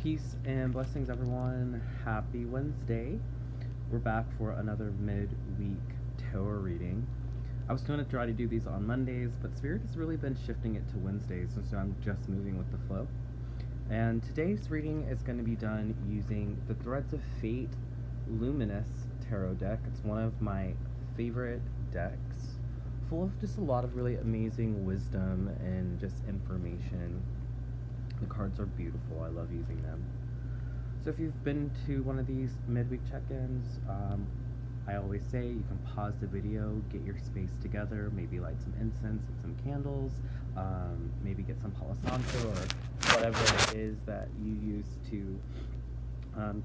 Peace and blessings, everyone. Happy Wednesday. We're back for another midweek tarot reading. I was going to try to do these on Mondays, but Spirit has really been shifting it to Wednesdays, and so I'm just moving with the flow. And today's reading is going to be done using the Threads of Fate Luminous Tarot deck. It's one of my favorite decks, full of just a lot of really amazing wisdom and just information. The cards are beautiful. I love using them. So if you've been to one of these midweek check-ins, I always say you can pause the video, get your space together, maybe light some incense and some candles, maybe get some Palo Santo or whatever it is that you use to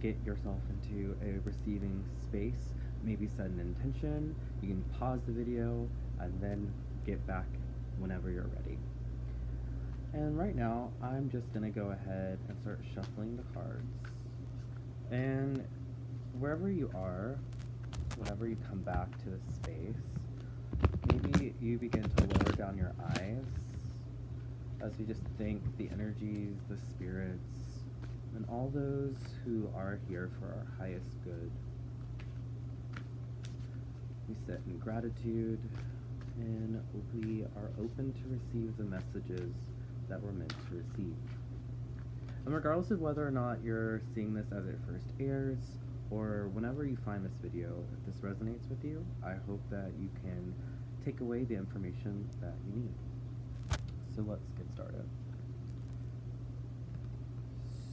get yourself into a receiving space. Maybe set an intention. You can pause the video and then get back whenever you're ready. And right now, I'm just going to go ahead and start shuffling the cards. And wherever you are, whenever you come back to the space, maybe you begin to lower down your eyes as we just thank the energies, the spirits, and all those who are here for our highest good. We sit in gratitude, and we are open to receive the messages that we're meant to receive. And regardless of whether or not you're seeing this as it first airs, or whenever you find this video, if this resonates with you, I hope that you can take away the information that you need. So let's get started.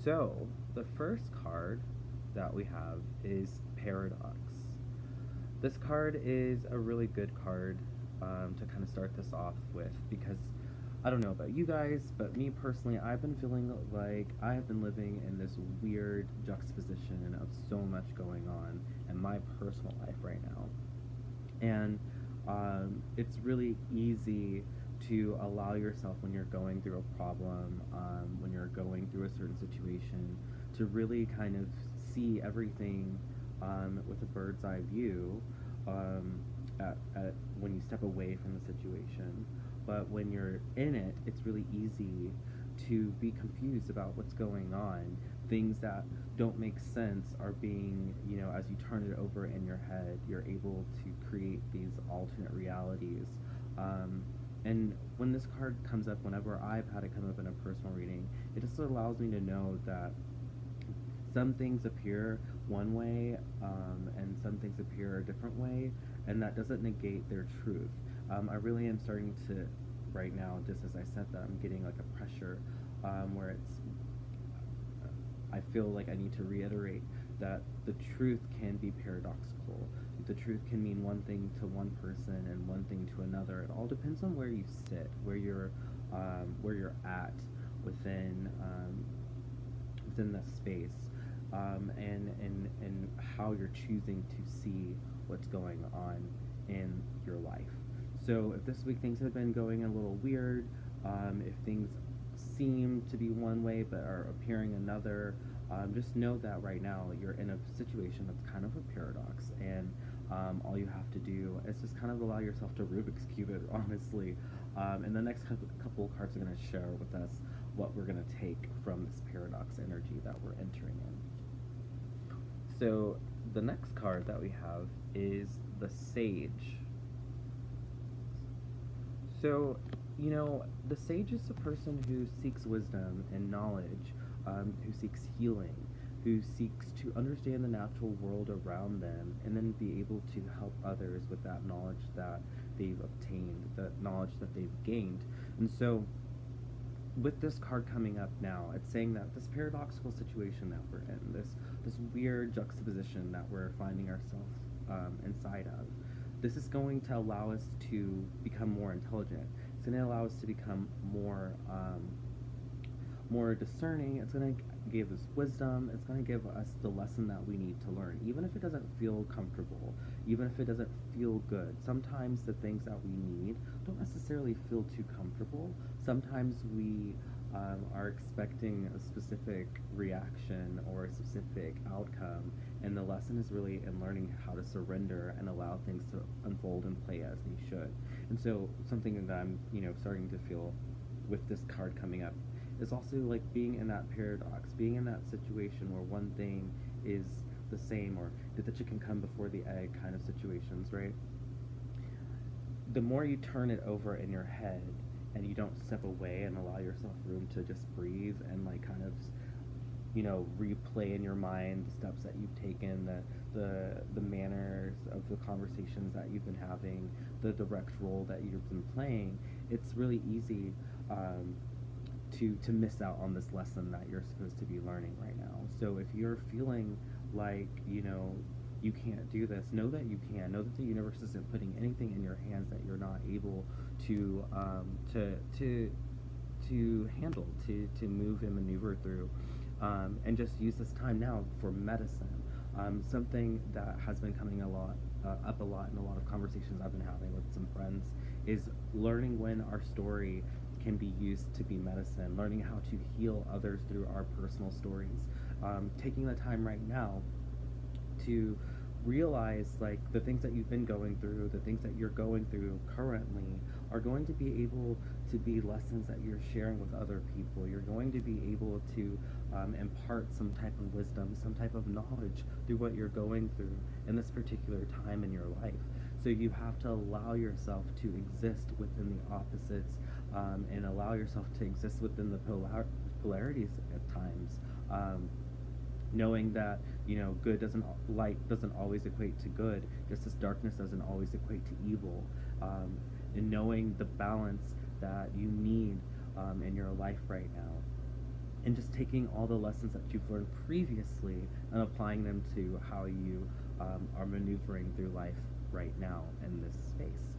So, the first card that we have is Paradox. This card is a really good card to kind of start this off with, because I don't know about you guys, but me personally, I've been feeling like I have been living in this weird juxtaposition of so much going on in my personal life right now. And it's really easy to allow yourself, when you're going through a problem, when you're going through a certain situation, to really kind of see everything with a bird's eye view when you step away from the situation. But when you're in it, it's really easy to be confused about what's going on. Things that don't make sense are being, as you turn it over in your head, you're able to create these alternate realities. And when this card comes up, whenever I've had it come up in a personal reading, it just allows me to know that some things appear one way, and some things appear a different way, and that doesn't negate their truth. I really am starting to, right now, just as I said that, I'm getting like a pressure where I feel like I need to reiterate that the truth can be paradoxical. The truth can mean one thing to one person and one thing to another. It all depends on where you sit, where you're at within the space, and how you're choosing to see what's going on in your life. So if this week things have been going a little weird, if things seem to be one way but are appearing another, just know that right now you're in a situation that's kind of a paradox, and all you have to do is just kind of allow yourself to Rubik's Cube it, honestly. And the next couple of cards are going to share with us what we're going to take from this paradox energy that we're entering in. So the next card that we have is the Sage. So, the sage is a person who seeks wisdom and knowledge, who seeks healing, who seeks to understand the natural world around them, and then be able to help others with that knowledge that they've obtained, that knowledge that they've gained. And so, with this card coming up now, it's saying that this paradoxical situation that we're in, this weird juxtaposition that we're finding ourselves inside of, this is going to allow us to become more intelligent. It's going to allow us to become more discerning. It's going to give us wisdom. It's going to give us the lesson that we need to learn, even if it doesn't feel comfortable, even if it doesn't feel good. Sometimes the things that we need don't necessarily feel too comfortable. Sometimes we are expecting a specific reaction or a specific outcome, and the lesson is really in learning how to surrender and allow things to unfold and play as they should. And so something that I'm starting to feel with this card coming up is also like being in that paradox, being in that situation where one thing is the same, or did the chicken come before the egg kind of situations, right? The more you turn it over in your head and you don't step away and allow yourself room to just breathe and like kind of replay in your mind the steps that you've taken, the manners of the conversations that you've been having, the direct role that you've been playing, it's really easy to miss out on this lesson that you're supposed to be learning right now. So if you're feeling like you can't do this, know that you can. Know that the universe isn't putting anything in your hands that you're not able to handle, to move and maneuver through, and just use this time now for medicine. Something that has been coming up a lot in a lot of conversations I've been having with some friends is learning when our story can be used to be medicine, learning how to heal others through our personal stories, taking the time right now to realize like the things that you've been going through, the things that you're going through currently are going to be able to be lessons that you're sharing with other people. You're going to be able to impart some type of wisdom, some type of knowledge through what you're going through in this particular time in your life. So you have to allow yourself to exist within the opposites, and allow yourself to exist within the polarities at times. Knowing that light doesn't always equate to good, just as darkness doesn't always equate to evil, and knowing the balance that you need in your life right now, and just taking all the lessons that you've learned previously and applying them to how you are maneuvering through life right now in this space.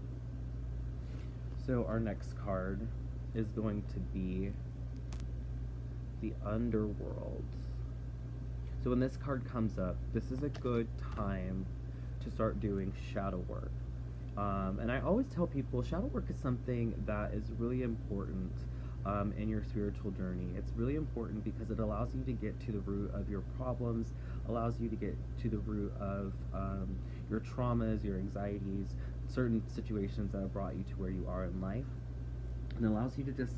So our next card is going to be the Underworld. So when this card comes up, this is a good time to start doing shadow work. And I always tell people shadow work is something that is really important in your spiritual journey. It's really important because it allows you to get to the root of your problems, allows you to get to the root of your traumas, your anxieties, certain situations that have brought you to where you are in life, and allows you to just,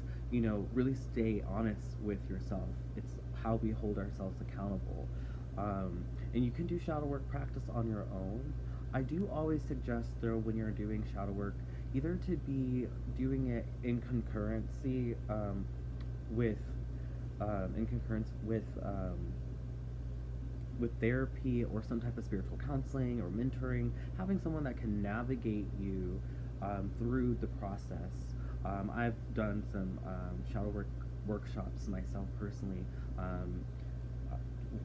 really stay honest with yourself. It's how we hold ourselves accountable. And you can do shadow work practice on your own. I do always suggest, though, when you're doing shadow work, either to be doing it in concurrency with therapy or some type of spiritual counseling or mentoring, having someone that can navigate you through the process. I've done some shadow work workshops myself personally,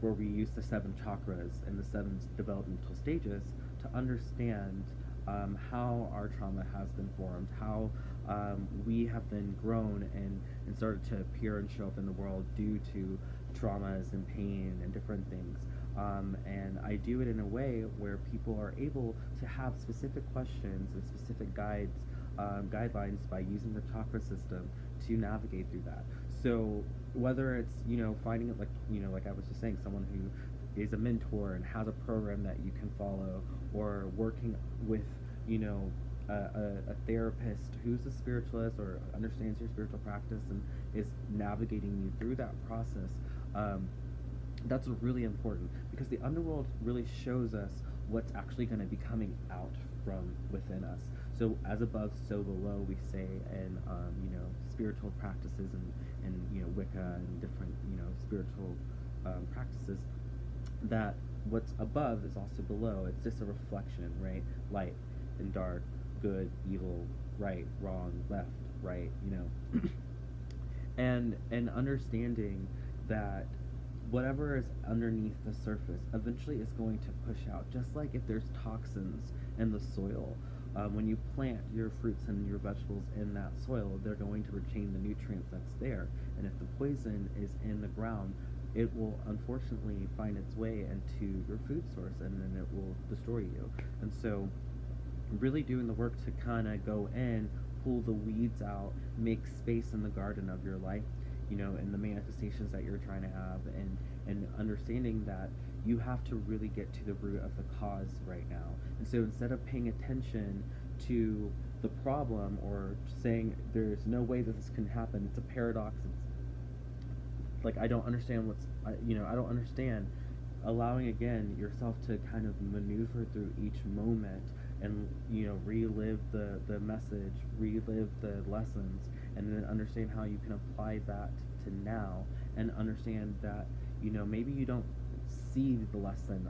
where we use the 7 chakras and the 7 developmental stages to understand how our trauma has been formed, how we have been grown and started to appear and show up in the world due to traumas and pain and different things. And I do it in a way where people are able to have specific questions and specific guidelines by using the chakra system to navigate through that. So whether it's finding it like I was just saying, someone who is a mentor and has a program that you can follow, or working with a therapist who's a spiritualist or understands your spiritual practice and is navigating you through that process, that's really important, because the underworld really shows us what's actually going to be coming out from within us. So as above, so below, we say in spiritual practices and Wicca and different spiritual practices, that what's above is also below. It's just a reflection, right? Light and dark, good, evil, right, wrong, left, right, and understanding that whatever is underneath the surface eventually is going to push out. Just like if there's toxins in the soil, when you plant your fruits and your vegetables in that soil, they're going to retain the nutrients that's there. And if the poison is in the ground, it will unfortunately find its way into your food source, and then it will destroy you. And so really doing the work to kind of go in, pull the weeds out, make space in the garden of your life, and the manifestations that you're trying to have, and understanding that you have to really get to the root of the cause right now. And so instead of paying attention to the problem or saying there's no way that this can happen, it's a paradox, like I don't understand I don't understand. Allowing again yourself to kind of maneuver through each moment and relive the message, relive the lessons, and then understand how you can apply that to now, and understand that maybe you don't see the lesson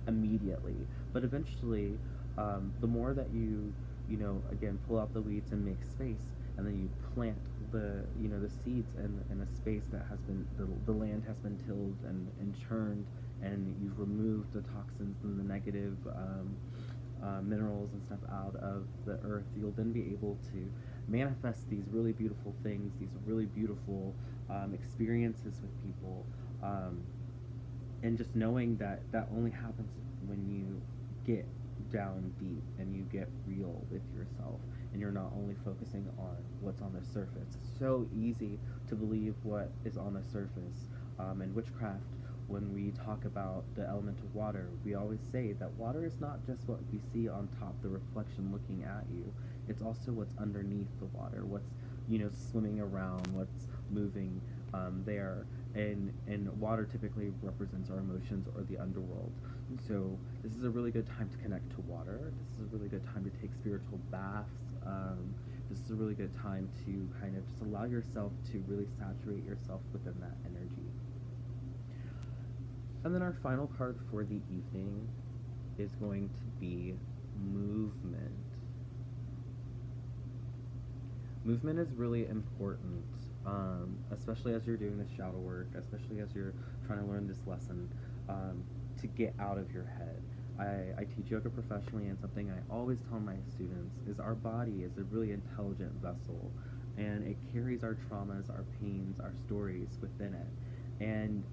immediately, but eventually, the more that again pull out the weeds and make space, and then you plant the seeds in a space that has been the land has been tilled and churned, and you've removed the toxins and the negative minerals and stuff out of the earth, you'll then be able to manifest these really beautiful things, these really beautiful experiences with people, and just knowing that that only happens when you get down deep and you get real with yourself, and you're not only focusing on what's on the surface. It's so easy to believe what is on the surface. In witchcraft, when we talk about the element of water, we always say that water is not just what we see on top, the reflection looking at you. It's also what's underneath the water, what's swimming around, what's moving there. And water typically represents our emotions or the underworld. So this is a really good time to connect to water. This is a really good time to take spiritual baths. This is a really good time to kind of just allow yourself to really saturate yourself within that energy. And then our final card for the evening is going to be movement. Movement is really important, especially as you're doing this shadow work, especially as you're trying to learn this lesson, to get out of your head. I teach yoga professionally, and something I always tell my students is our body is a really intelligent vessel, and it carries our traumas, our pains, our stories within it. And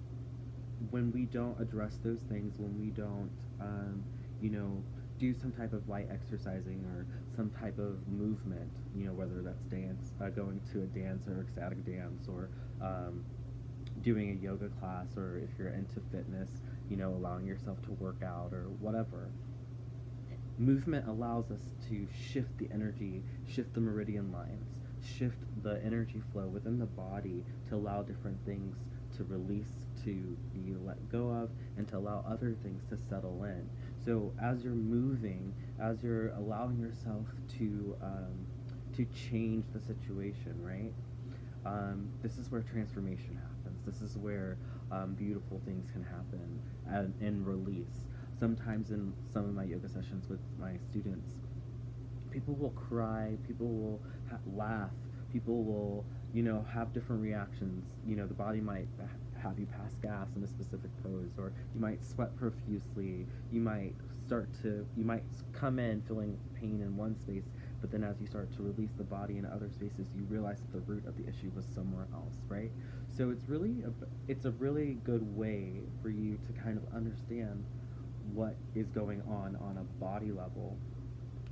when we don't address those things, when we don't, do some type of light exercising or some type of movement, whether that's dance, going to a dance or ecstatic dance, or doing a yoga class, or if you're into fitness, allowing yourself to work out or whatever. Movement allows us to shift the energy, shift the meridian lines, shift the energy flow within the body to allow different things to release, to be let go of, and to allow other things to settle in. So as you're moving, as you're allowing yourself to change the situation, right? This is where transformation happens. This is where beautiful things can happen and release. Sometimes in some of my yoga sessions with my students, people will cry, people will laugh, people will, have different reactions. The body might have you pass gas in a specific pose, or you might sweat profusely, you might come in feeling pain in one space, but then as you start to release the body in other spaces, you realize that the root of the issue was somewhere else, right? So it's a really good way for you to kind of understand what is going on a body level.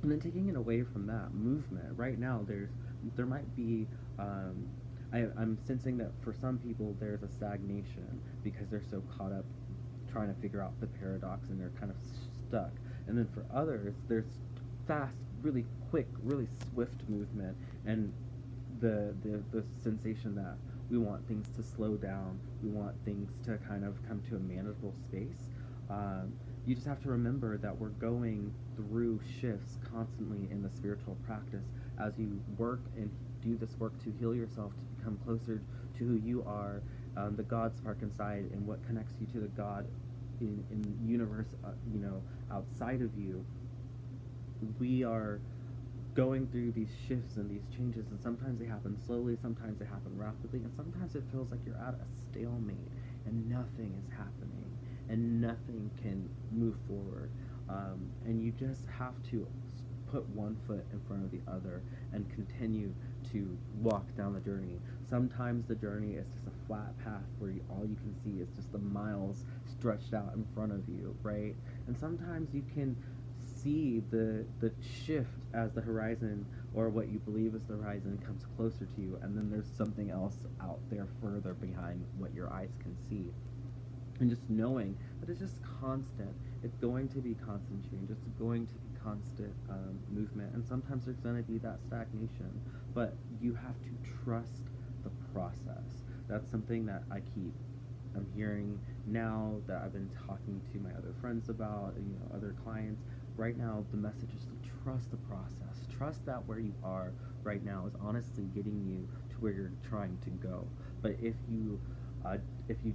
And then taking it away from that movement, right now there might be, I'm sensing that for some people there's a stagnation because they're so caught up trying to figure out the paradox, and they're kind of stuck. And then for others, there's fast, really quick, really swift movement, and the sensation that we want things to slow down, we want things to kind of come to a manageable space. You just have to remember that we're going through shifts constantly in the spiritual practice as you work and do this work to heal yourself, to become closer to who you are, the God spark inside, and what connects you to the God in the universe, outside of you. We are going through these shifts and these changes, and sometimes they happen slowly, sometimes they happen rapidly, and sometimes it feels like you're at a stalemate and nothing is happening and nothing can move forward, and you just have to put one foot in front of the other and continue to walk down the journey. Sometimes the journey is just a flat path where all you can see is just the miles stretched out in front of you, right? And sometimes you can see the shift as the horizon, or what you believe is the horizon, comes closer to you, and then there's something else out there further behind what your eyes can see. And just knowing that it's just constant, it's going to be constant change, it's going to be constant movement, and sometimes there's going to be that stagnation, but you have to trust the process. That's something that I'm hearing now that I've been talking to my other friends about, other clients. Right now, the message is to trust the process. Trust that where you are right now is honestly getting you to where you're trying to go. But if you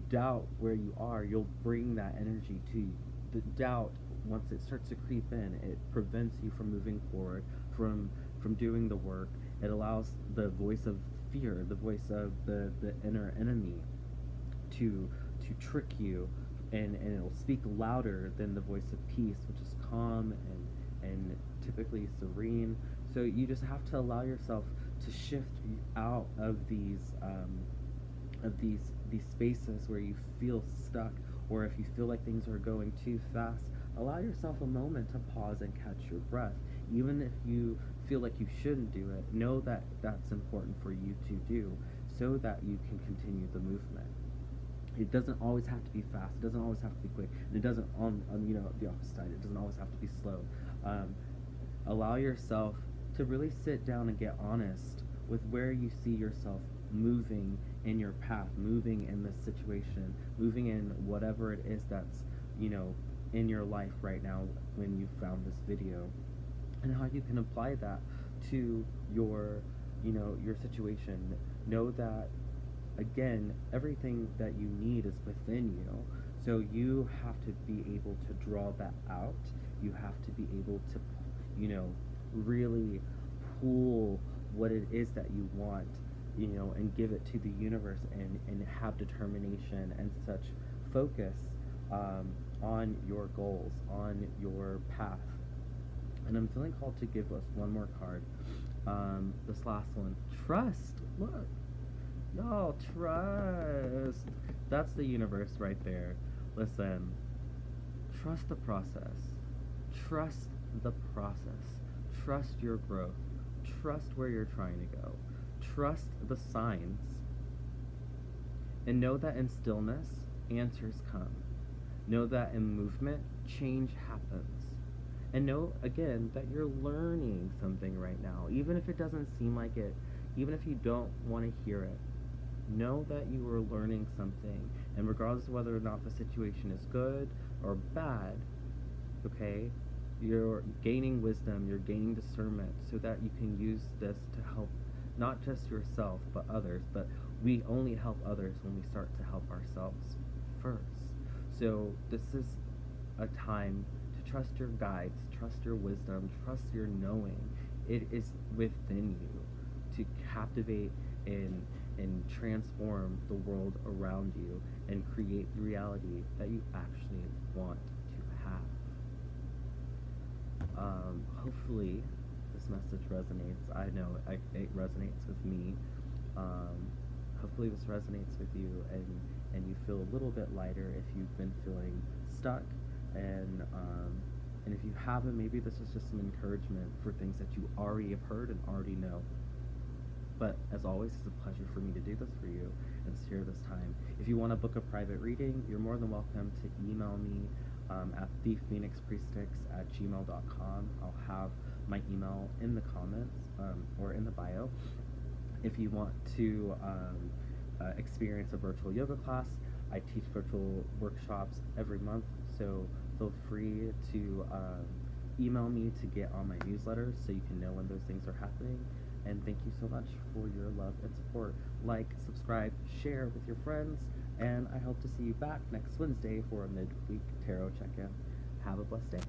doubt where you are, you'll bring that energy to you. The doubt, once it starts to creep in, it prevents you from moving forward, from doing the work. It allows the voice of fear, the voice of the inner enemy, to trick you, and it'll speak louder than the voice of peace, which is calm and typically serene. So you just have to allow yourself to shift out of these spaces where you feel stuck, or if you feel like things are going too fast. Allow yourself a moment to pause and catch your breath. Even if you feel like you shouldn't do it, know that that's important for you to do so that you can continue the movement. It doesn't always have to be fast. It doesn't always have to be quick. And it doesn't, on the opposite side, it doesn't always have to be slow. Allow yourself to really sit down and get honest with where you see yourself moving in your path, moving in this situation, moving in whatever it is that's, in your life right now when you found this video, and how you can apply that to your situation. Know that, again, everything that you need is within you. So you have to be able to draw that out. You have to be able to, really pull what it is that you want, and give it to the universe, and have determination and such focus on your goals, on your path. And I'm feeling called to give us one more card. This last one. Trust. Look. No, trust. That's the universe right there. Listen. Trust the process. Trust the process. Trust your growth. Trust where you're trying to go. Trust the signs. And know that in stillness, answers come. Know that in movement, change happens. And know, again, that you're learning something right now. Even if it doesn't seem like it, even if you don't want to hear it, know that you are learning something. And regardless of whether or not the situation is good or bad, okay, you're gaining wisdom, you're gaining discernment, so that you can use this to help not just yourself, but others. But we only help others when we start to help ourselves first. So this is a time to trust your guides, trust your wisdom, trust your knowing. It is within you to captivate and transform the world around you and create the reality that you actually want to have. Hopefully this message resonates. I know it resonates with me. Hopefully this resonates with you, and you feel a little bit lighter if you've been feeling stuck, and if you haven't, maybe this is just some encouragement for things that you already have heard and already know. But as always, it's a pleasure for me to do this for you and share this time. If you want to book a private reading, you're more than welcome to email me at thephoenixpriestess@gmail.com. I'll have my email in the comments or in the bio. If you want to experience a virtual yoga class, I teach virtual workshops every month, so feel free to email me to get on my newsletters so you can know when those things are happening. And thank you so much for your love and support. Like, subscribe, share with your friends, and I hope to see you back next Wednesday for a midweek tarot check-in. Have a blessed day.